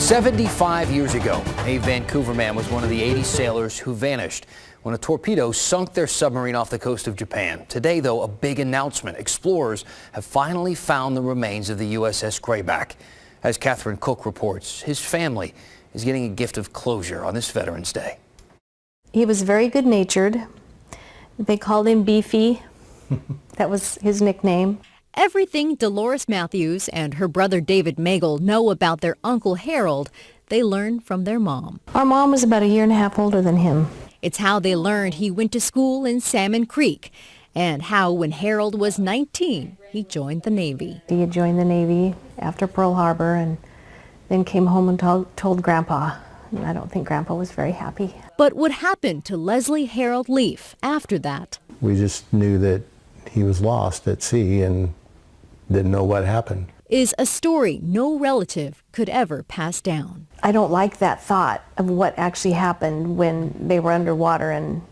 75 years ago, a Vancouver man was one of the 80 sailors who vanished when a torpedo sunk their submarine off the coast of Japan. Today, though, a big announcement. Explorers have finally found the remains of the USS Grayback. As Catherine Cook reports, his family is getting a gift of closure on this Veterans Day. He was very good-natured. They called him Beefy. That was his nickname. Everything Dolores Matthews and her brother David Magel know about their Uncle Harold, they learned from their mom. Our mom was about a year and a half older than him. It's how they learned he went to school in Salmon Creek, and how when Harold was 19, he joined the Navy. He had joined the Navy after Pearl Harbor and then came home and told Grandpa. And I don't think Grandpa was very happy. But what happened to Leslie Harold Leaf after that? We just knew that he was lost at sea and didn't know what happened. Is a story no relative could ever pass down. I don't like that thought of what actually happened when they were underwater and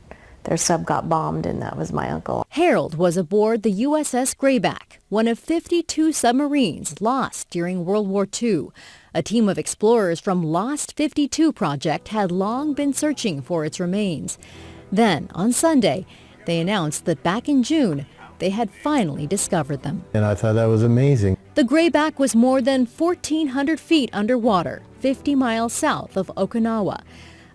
their sub got bombed, and that was my uncle. Harold was aboard the USS Grayback, one of 52 submarines lost during World War II. A team of explorers from Lost 52 Project had long been searching for its remains. Then, on Sunday, they announced that back in June, they had finally discovered them. And I thought that was amazing. The Grayback was more than 1,400 feet underwater, 50 miles south of Okinawa.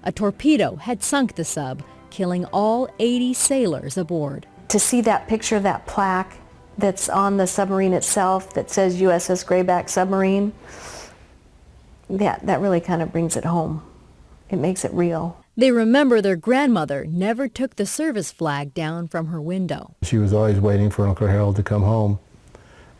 A torpedo had sunk the sub, killing all 80 sailors aboard. To see that picture of that plaque that's on the submarine itself that says USS Grayback submarine, that really kind of brings it home. It makes it real. They remember their grandmother never took the service flag down from her window. She was always waiting for Uncle Harold to come home.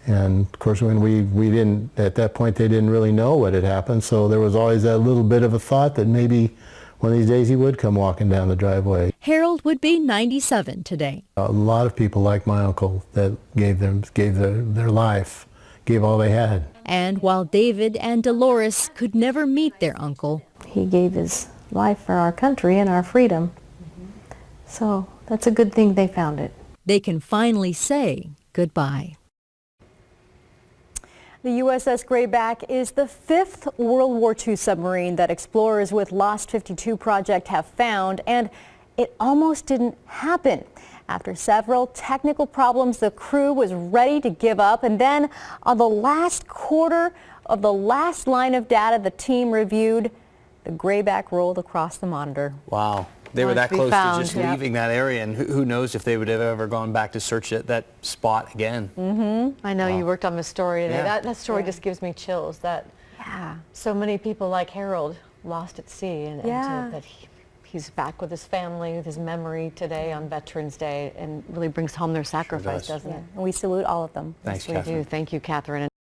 And of course, when we didn't, at that point, they didn't really know what had happened. So there was always that little bit of a thought that maybe one of these days he would come walking down the driveway. Harold would be 97 today. A lot of people like my uncle that gave their life, gave all they had. And while David and Dolores could never meet their uncle, he gave his life for our country and our freedom. So that's a good thing they found it. They can finally say goodbye. The USS Grayback is the 5th World War II submarine that explorers with Lost 52 Project have found, and it almost didn't happen. After several technical problems, the crew was ready to give up, and then on the last quarter of the last line of data the team reviewed, the Grayback rolled across the monitor. Wow. They were that close to just leaving that area, and who knows if they would have ever gone back to search that spot again. I know you worked on this story today. Yeah. That story just gives me chills. That so many people like Harold lost at sea, and that he's back with his family, with his memory today on Veterans Day, and really brings home their sacrifice, doesn't it? And we salute all of them. Thanks, Yes, we do. Thank you, Catherine.